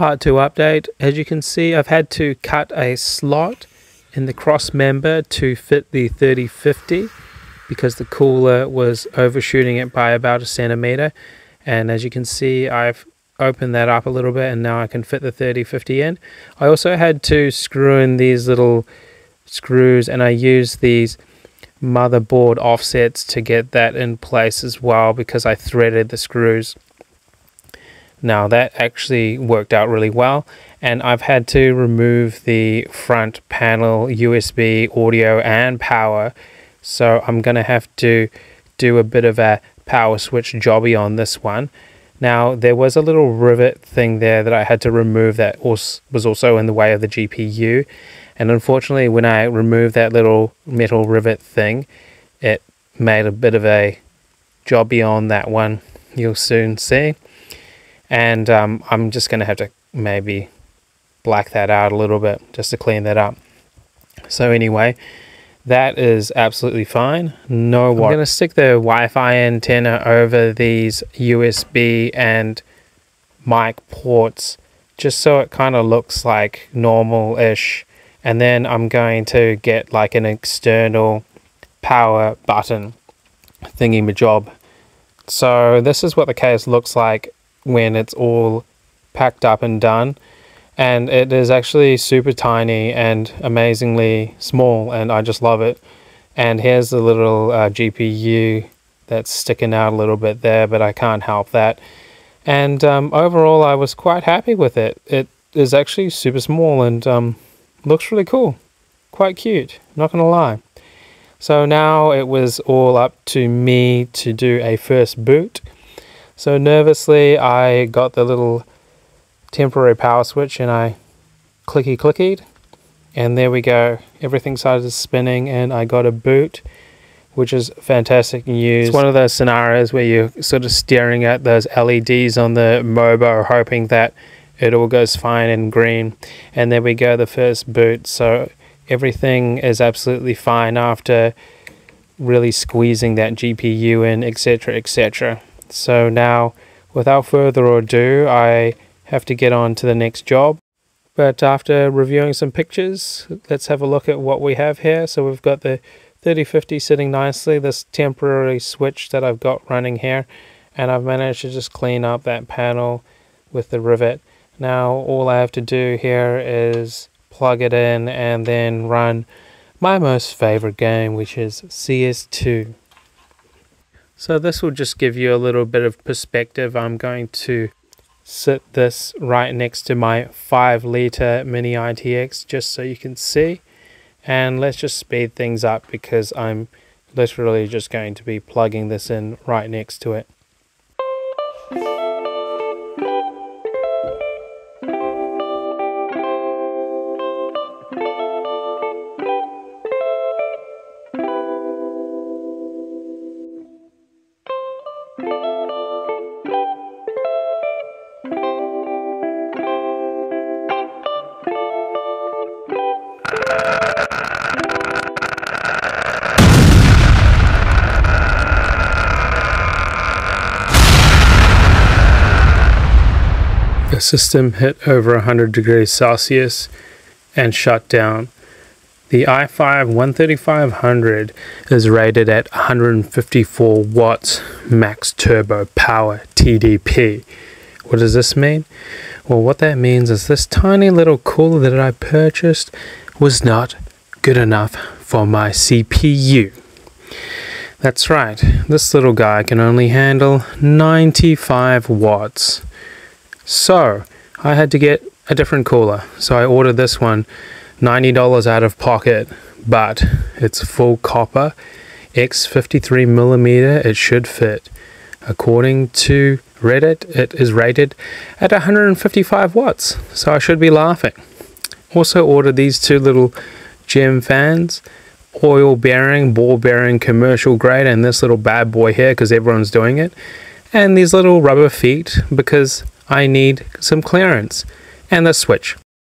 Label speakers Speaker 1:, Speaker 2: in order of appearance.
Speaker 1: Part 2 update. As you can see, I've had to cut a slot in the cross member to fit the 3050 because the cooler was overshooting it by about a centimeter. And as you can see, I've opened that up a little bit and now I can fit the 3050 in. I also had to screw in these little screws, and I used these motherboard offsets to get that in place as well because I threaded the screws. Now that actually worked out really well, and I've had to remove the front panel USB audio and power, so I'm gonna have to do a bit of a power switch jobby on this one. Now there was a little rivet thing there that I had to remove that was also in the way of the GPU, and unfortunately when I removed that little metal rivet thing, it made a bit of a jobby on that one. You'll soon see. And I'm just going to have to maybe black that out a little bit just to clean that up. So anyway, that is absolutely fine. No worries. I'm going to stick the Wi-Fi antenna over these USB and mic ports just so it kind of looks like normal-ish. And then I'm going to get like an external power button thingy-majob. So this is what the case looks like when it's all packed up and done, and it is actually super tiny and amazingly small, and I just love it. And here's the little GPU that's sticking out a little bit there, but I can't help that. And overall I was quite happy with it. It is actually super small and looks really cool, quite cute, not gonna lie. So now it was all up to me to do a first boot. So nervously I got the little temporary power switch and I clicky-clickied, and there we go. Everything started spinning and I got a boot, which is fantastic news. It's one of those scenarios where you're sort of staring at those LEDs on the MOBA hoping that it all goes fine in green. And there we go, the first boot. So everything is absolutely fine after really squeezing that GPU in, etc, etc. So now, without further ado, I have to get on to the next job. But after reviewing some pictures, let's have a look at what we have here. So we've got the 3050 sitting nicely, this temporary switch that I've got running here, and I've managed to just clean up that panel with the rivet. Now all I have to do here is plug it in and then run my most favorite game, which is CS2. So this will just give you a little bit of perspective. I'm going to sit this right next to my 5-liter mini ITX just so you can see. And let's just speed things up because I'm literally just going to be plugging this in right next to it. The system hit over 100 degrees Celsius and shut down. The i5-13500 is rated at 154 watts max turbo power TDP. What does this mean? Well, what that means is this tiny little cooler that I purchased was not good enough for my CPU. That's right, this little guy can only handle 95 watts. So I had to get a different cooler. So I ordered this one, $90 out of pocket, but it's full copper, X53mm, it should fit. According to Reddit, it is rated at 155 watts, so I should be laughing. Also ordered these two little gem fans, oil bearing, ball bearing, commercial grade, and this little bad boy here because everyone's doing it, and these little rubber feet because I need some clearance, and the switch.